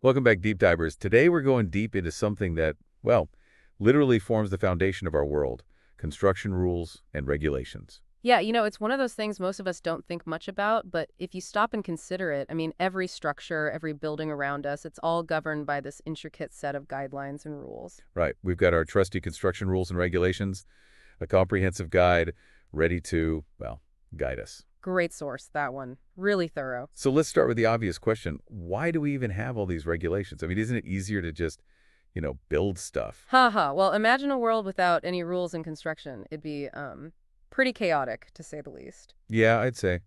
Welcome back, Deep Divers. Today we're going deep into something that, well, literally forms the foundation of our world: construction rules and regulations. Yeah, it's one of those things most of us don't think much about, but if you stop and consider it, I mean, every structure, every building around us, it's all governed by this intricate set of guidelines and rules. Right, we've got our trusty construction rules and regulations, a comprehensive guide ready to, well, guide us. Great source, that one. Really thorough. So let's start with the obvious question. Why do we even have all these regulations? I mean, isn't it easier to just, build stuff? Haha, well, imagine a world without any rules in construction. It'd be, pretty chaotic, to say the least. Yeah, I'd say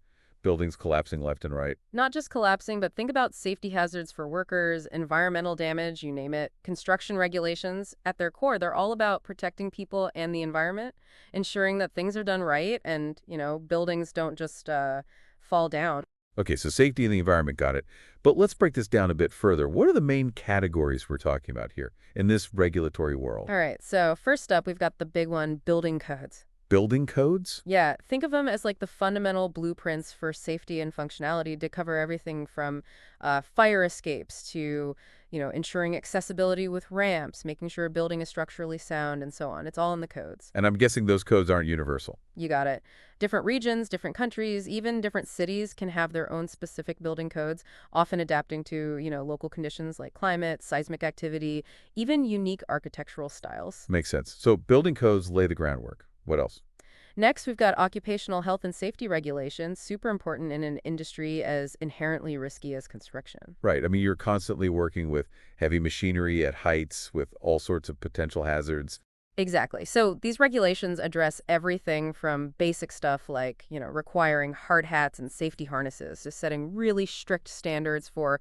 buildings collapsing left and right. Not just collapsing, but think about safety hazards for workers, environmental damage, you name it. Construction regulations, at their core, they're all about protecting people and the environment, ensuring that things are done right and, buildings don't just fall down. Okay, so safety and the environment, got it. But let's break this down a bit further. What are the main categories we're talking about here in this regulatory world? All right, so first up, we've got the big one, building codes. Building codes? Yeah, think of them as like the fundamental blueprints for safety and functionality to cover everything from fire escapes to, ensuring accessibility with ramps, making sure a building is structurally sound, and so on. It's all in the codes. And I'm guessing those codes aren't universal. You got it. Different regions, different countries, even different cities can have their own specific building codes, often adapting to, local conditions like climate, seismic activity, even unique architectural styles. Makes sense. So building codes lay the groundwork. What else? Next, we've got occupational health and safety regulations, super important in an industry as inherently risky as construction. Right. I mean, you're constantly working with heavy machinery at heights with all sorts of potential hazards. Exactly. So these regulations address everything from basic stuff like, requiring hard hats and safety harnesses to setting really strict standards for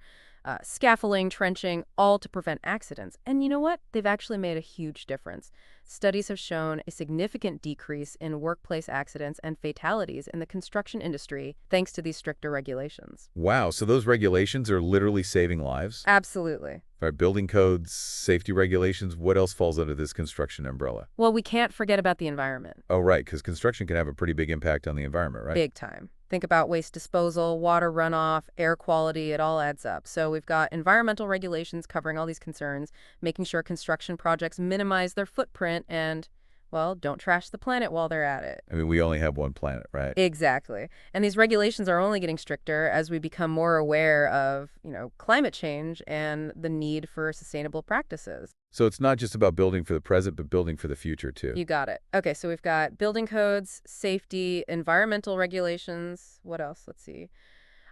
scaffolding, trenching, all to prevent accidents. And you know what? They've actually made a huge difference. Studies have shown a significant decrease in workplace accidents and fatalities in the construction industry thanks to these stricter regulations. Wow, so those regulations are literally saving lives? Absolutely. All right, building codes, safety regulations, what else falls under this construction umbrella? Well, we can't forget about the environment. Oh, right, because construction can have a pretty big impact on the environment, right? Big time. Think about waste disposal, water runoff, air quality, it all adds up. So we've got environmental regulations covering all these concerns, making sure construction projects minimize their footprint and, well, don't trash the planet while they're at it. I mean, we only have one planet, right? Exactly. And these regulations are only getting stricter as we become more aware of, climate change and the need for sustainable practices. So it's not just about building for the present, but building for the future, too. You got it. Okay, so we've got building codes, safety, environmental regulations. What else? Let's see.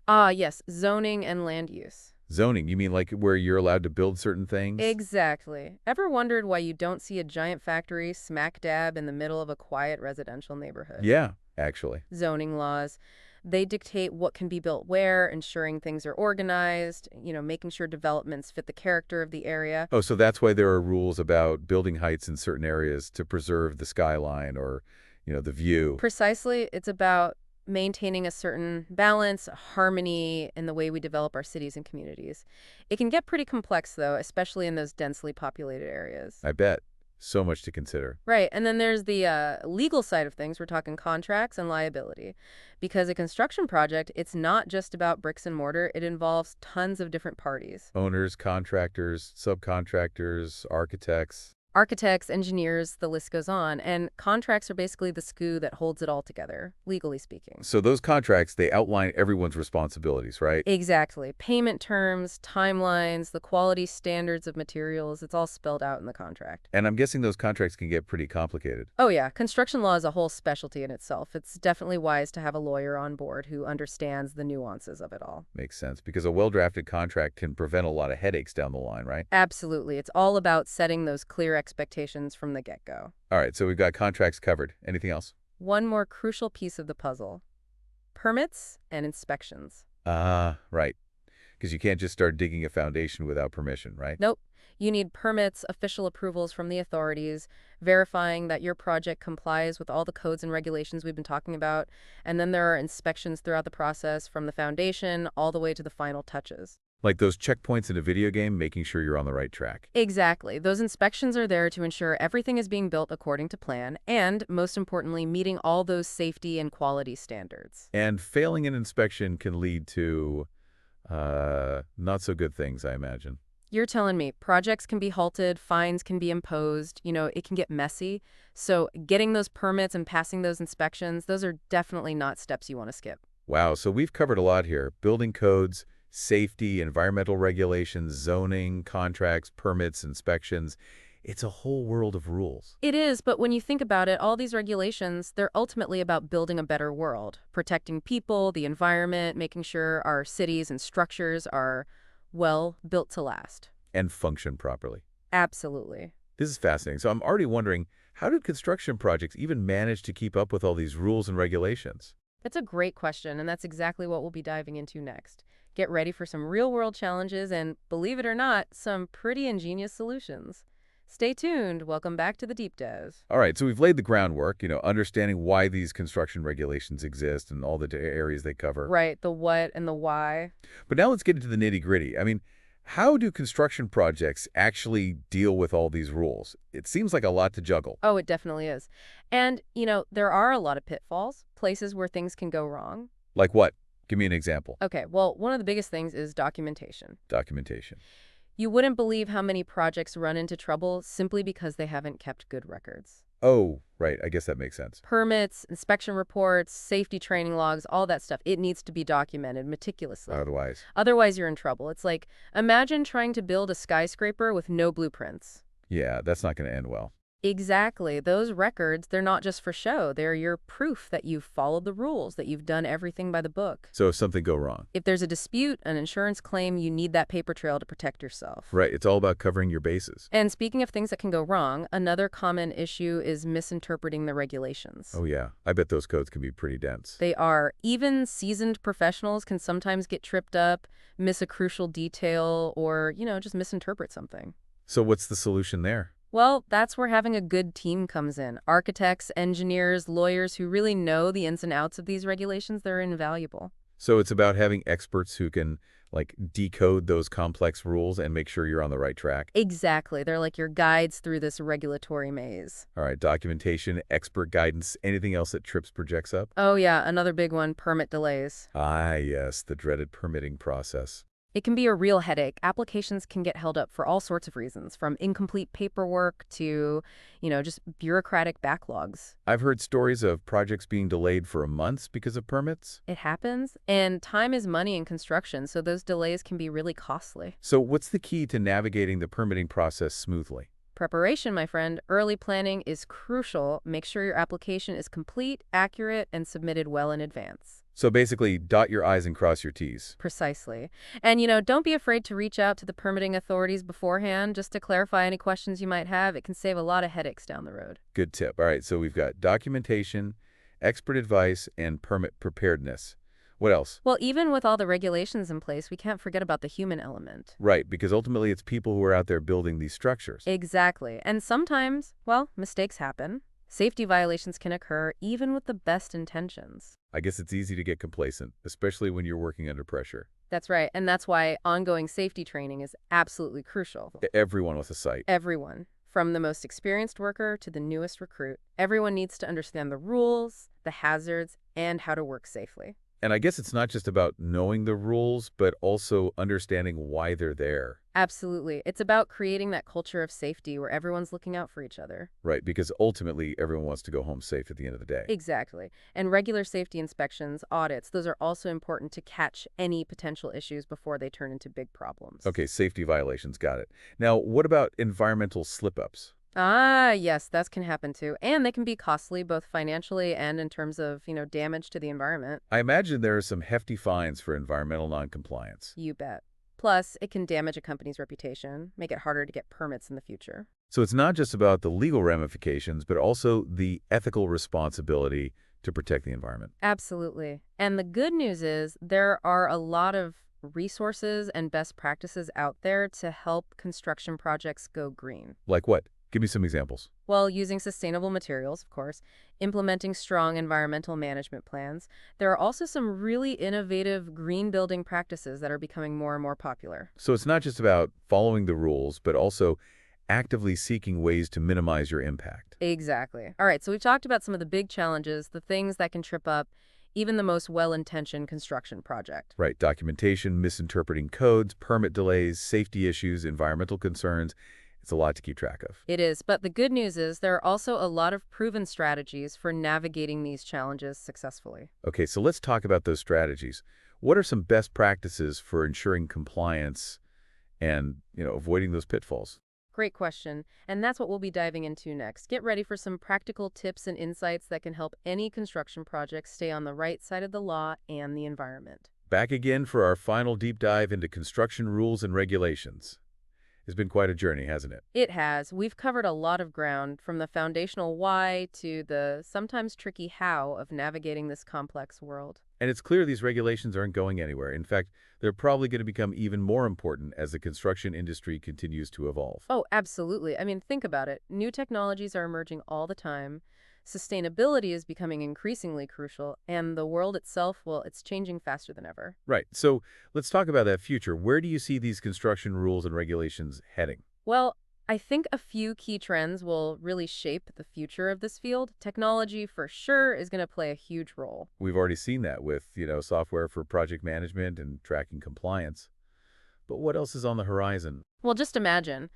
Yes, zoning and land use. Zoning, you mean like where you're allowed to build certain things? Exactly. Ever wondered why you don't see a giant factory smack dab in the middle of a quiet residential neighborhood? Yeah, actually. Zoning laws. They dictate what can be built where, ensuring things are organized, making sure developments fit the character of the area. Oh, so that's why there are rules about building heights in certain areas to preserve the skyline or, the view. Precisely, it's about maintaining a certain balance, harmony in the way we develop our cities and communities. It can get pretty complex, though, especially in those densely populated areas. I bet. So much to consider. Right, and then there's the legal side of things. We're talking contracts and liability. Because a construction project, it's not just about bricks and mortar. It involves tons of different parties. Owners, contractors, subcontractors, architects. Architects, engineers, the list goes on. And contracts are basically the screw that holds it all together, legally speaking. So those contracts, they outline everyone's responsibilities, right? Exactly. Payment terms, timelines, the quality standards of materials, it's all spelled out in the contract. And I'm guessing those contracts can get pretty complicated. Oh yeah, construction law is a whole specialty in itself. It's definitely wise to have a lawyer on board who understands the nuances of it all. Makes sense, because a well-drafted contract can prevent a lot of headaches down the line, right? Absolutely. It's all about setting those clear expectations from the get-go. All right, so we've got contracts covered. Anything else? One more crucial piece of the puzzle: permits and inspections. Right. Because you can't just start digging a foundation without permission, right? Nope. You need permits, official approvals from the authorities, verifying that your project complies with all the codes and regulations we've been talking about. And then there are inspections throughout the process, from the foundation all the way to the final touches. Like those checkpoints in a video game, making sure you're on the right track. Exactly. Those inspections are there to ensure everything is being built according to plan and, most importantly, meeting all those safety and quality standards. And failing an inspection can lead to not so good things, I imagine. You're telling me projects can be halted, fines can be imposed, it can get messy. So getting those permits and passing those inspections, those are definitely not steps you want to skip. Wow, so we've covered a lot here. Building codes, safety, environmental regulations, zoning, contracts, permits, inspections. It's a whole world of rules. It is, but when you think about it, all these regulations, they're ultimately about building a better world, protecting people, the environment, making sure our cities and structures are, well, built to last. And function properly. Absolutely. This is fascinating. So I'm already wondering, how did construction projects even manage to keep up with all these rules and regulations? That's a great question, and that's exactly what we'll be diving into next. Get ready for some real-world challenges and, believe it or not, some pretty ingenious solutions. Stay tuned. Welcome back to the Deep Dive. All right, so we've laid the groundwork, understanding why these construction regulations exist and all the areas they cover. Right, the what and the why. But now let's get into the nitty-gritty. I mean, how do construction projects actually deal with all these rules? It seems like a lot to juggle. Oh, it definitely is. And, there are a lot of pitfalls, places where things can go wrong. Like what? Give me an example. Okay, well, one of the biggest things is documentation. Documentation. You wouldn't believe how many projects run into trouble simply because they haven't kept good records. Oh, right. I guess that makes sense. Permits, inspection reports, safety training logs, all that stuff, it needs to be documented meticulously. Otherwise. Otherwise, you're in trouble. It's like, imagine trying to build a skyscraper with no blueprints. Yeah, that's not going to end well. Exactly. Those records, they're not just for show. They're your proof that you've followed the rules, that you've done everything by the book. So if something go wrong. If there's a dispute, an insurance claim, you need that paper trail to protect yourself. Right. It's all about covering your bases. And speaking of things that can go wrong, another common issue is misinterpreting the regulations. Oh, yeah. I bet those codes can be pretty dense. They are. Even seasoned professionals can sometimes get tripped up, miss a crucial detail, or, just misinterpret something. So what's the solution there? Well, that's where having a good team comes in. Architects, engineers, lawyers who really know the ins and outs of these regulations, they're invaluable. So it's about having experts who can, decode those complex rules and make sure you're on the right track. Exactly. They're like your guides through this regulatory maze. All right, documentation, expert guidance, anything else that trips projects up? Oh, yeah, another big one, permit delays. Ah, yes, the dreaded permitting process. It can be a real headache. Applications can get held up for all sorts of reasons, from incomplete paperwork to, just bureaucratic backlogs. I've heard stories of projects being delayed for months because of permits. It happens, and time is money in construction, so those delays can be really costly. So what's the key to navigating the permitting process smoothly? Preparation, my friend. Early planning is crucial. Make sure your application is complete, accurate, and submitted well in advance. So basically, dot your I's and cross your T's. Precisely. And, don't be afraid to reach out to the permitting authorities beforehand just to clarify any questions you might have. It can save a lot of headaches down the road. Good tip. All right, so we've got documentation, expert advice, and permit preparedness. What else? Well, even with all the regulations in place, we can't forget about the human element. Right, because ultimately it's people who are out there building these structures. Exactly. And sometimes, well, mistakes happen. Safety violations can occur even with the best intentions. I guess it's easy to get complacent, especially when you're working under pressure. That's right. And that's why ongoing safety training is absolutely crucial. Everyone with a site. Everyone, from the most experienced worker to the newest recruit, everyone needs to understand the rules, the hazards, and how to work safely. And I guess it's not just about knowing the rules, but also understanding why they're there. Absolutely. It's about creating that culture of safety where everyone's looking out for each other. Right, because ultimately everyone wants to go home safe at the end of the day. Exactly. And regular safety inspections, audits, those are also important to catch any potential issues before they turn into big problems. Okay, safety violations, got it. Now, what about environmental slip-ups? Ah, yes, that can happen too. And they can be costly both financially and in terms of, damage to the environment. I imagine there are some hefty fines for environmental noncompliance. You bet. Plus, it can damage a company's reputation, make it harder to get permits in the future. So it's not just about the legal ramifications, but also the ethical responsibility to protect the environment. Absolutely. And the good news is there are a lot of resources and best practices out there to help construction projects go green. Like what? Give me some examples. Well, using sustainable materials, of course, implementing strong environmental management plans. There are also some really innovative green building practices that are becoming more and more popular. So it's not just about following the rules, but also actively seeking ways to minimize your impact. Exactly. All right, so we've talked about some of the big challenges, the things that can trip up even the most well-intentioned construction project. Right, documentation, misinterpreting codes, permit delays, safety issues, environmental concerns. It's a lot to keep track of. It is, but the good news is there are also a lot of proven strategies for navigating these challenges successfully. Okay, so let's talk about those strategies. What are some best practices for ensuring compliance and, avoiding those pitfalls? Great question, and that's what we'll be diving into next. Get ready for some practical tips and insights that can help any construction project stay on the right side of the law and the environment. Back again for our final deep dive into construction rules and regulations. It's been quite a journey, hasn't it? It has. We've covered a lot of ground, from the foundational why to the sometimes tricky how of navigating this complex world. And it's clear these regulations aren't going anywhere. In fact, they're probably going to become even more important as the construction industry continues to evolve. Oh, absolutely. I mean, think about it. New technologies are emerging all the time. Sustainability is becoming increasingly crucial, and the world itself, well, it's changing faster than ever. Right. So let's talk about that future. Where do you see these construction rules and regulations heading? Well, I think a few key trends will really shape the future of this field. Technology, for sure, is going to play a huge role. We've already seen that with, software for project management and tracking compliance. But what else is on the horizon? Well, just imagine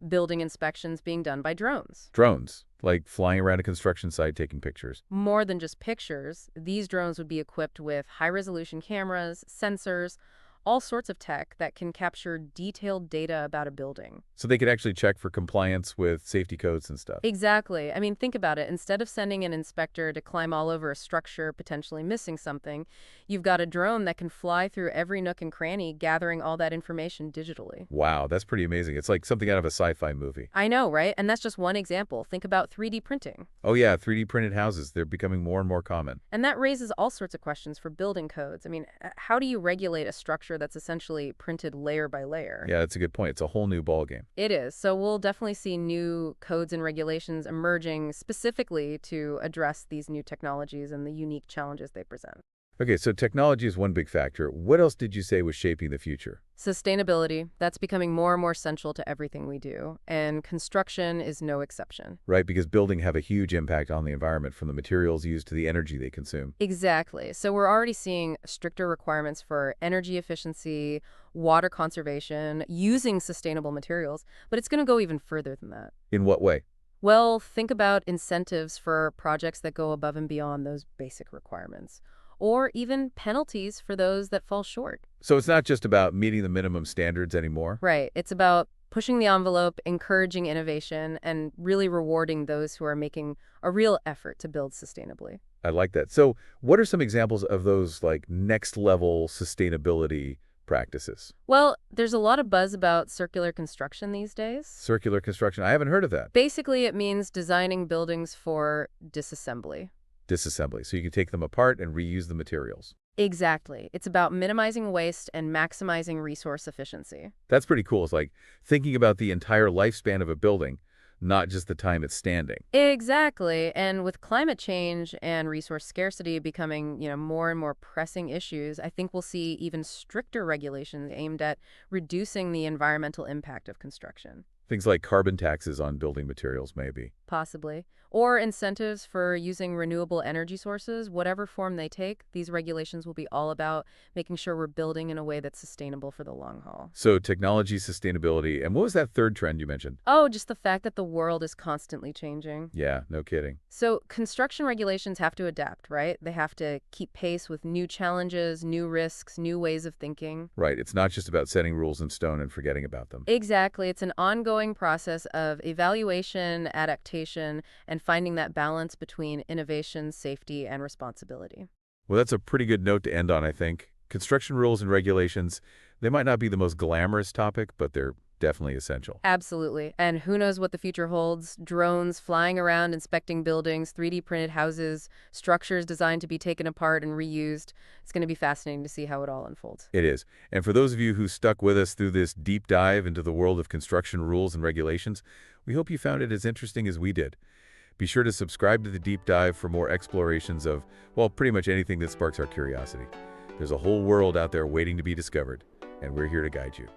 building inspections being done by drones. Drones, like flying around a construction site taking pictures. More than just pictures, these drones would be equipped with high-resolution cameras, sensors, all sorts of tech that can capture detailed data about a building. So they could actually check for compliance with safety codes and stuff. Exactly. I mean, think about it. Instead of sending an inspector to climb all over a structure, potentially missing something, you've got a drone that can fly through every nook and cranny, gathering all that information digitally. Wow, that's pretty amazing. It's like something out of a sci-fi movie. I know, right? And that's just one example. Think about 3D printing. Oh yeah, 3D printed houses. They're becoming more and more common. And that raises all sorts of questions for building codes. I mean, how do you regulate a structure that's essentially printed layer by layer? Yeah, that's a good point. It's a whole new ballgame. It is. So we'll definitely see new codes and regulations emerging specifically to address these new technologies and the unique challenges they present. Okay, so technology is one big factor. What else did you say was shaping the future? Sustainability, that's becoming more and more central to everything we do, and construction is no exception. Right, because building have a huge impact on the environment, from the materials used to the energy they consume. Exactly. So we're already seeing stricter requirements for energy efficiency, water conservation, using sustainable materials, but it's going to go even further than that. In what way? Well, think about incentives for projects that go above and beyond those basic requirements, or even penalties for those that fall short. So it's not just about meeting the minimum standards anymore? Right. It's about pushing the envelope, encouraging innovation, and really rewarding those who are making a real effort to build sustainably. I like that. So what are some examples of those like next level sustainability practices? Well, there's a lot of buzz about circular construction these days. Circular construction. I haven't heard of that. Basically, it means designing buildings for disassembly. Disassembly. So you can take them apart and reuse the materials. Exactly. It's about minimizing waste and maximizing resource efficiency. That's pretty cool. It's like thinking about the entire lifespan of a building, not just the time it's standing. Exactly. And with climate change and resource scarcity becoming, more and more pressing issues, I think we'll see even stricter regulations aimed at reducing the environmental impact of construction. Things like carbon taxes on building materials, maybe. Possibly. Or incentives for using renewable energy sources, whatever form they take. These regulations will be all about making sure we're building in a way that's sustainable for the long haul. So technology, sustainability, and what was that third trend you mentioned? Oh, just the fact that the world is constantly changing. Yeah, no kidding. So construction regulations have to adapt, right? They have to keep pace with new challenges, new risks, new ways of thinking. Right. It's not just about setting rules in stone and forgetting about them. Exactly. It's an ongoing process of evaluation, adaptation, and finding that balance between innovation, safety, and responsibility. Well, that's a pretty good note to end on, I think. Construction rules and regulations, they might not be the most glamorous topic, but they're definitely essential. Absolutely. And who knows what the future holds? Drones flying around inspecting buildings, 3D printed houses, structures designed to be taken apart and reused. It's going to be fascinating to see how it all unfolds. It is. And for those of you who stuck with us through this deep dive into the world of construction rules and regulations, we hope you found it as interesting as we did. Be sure to subscribe to the deep dive for more explorations of, well, pretty much anything that sparks our curiosity. There's a whole world out there waiting to be discovered, and we're here to guide you.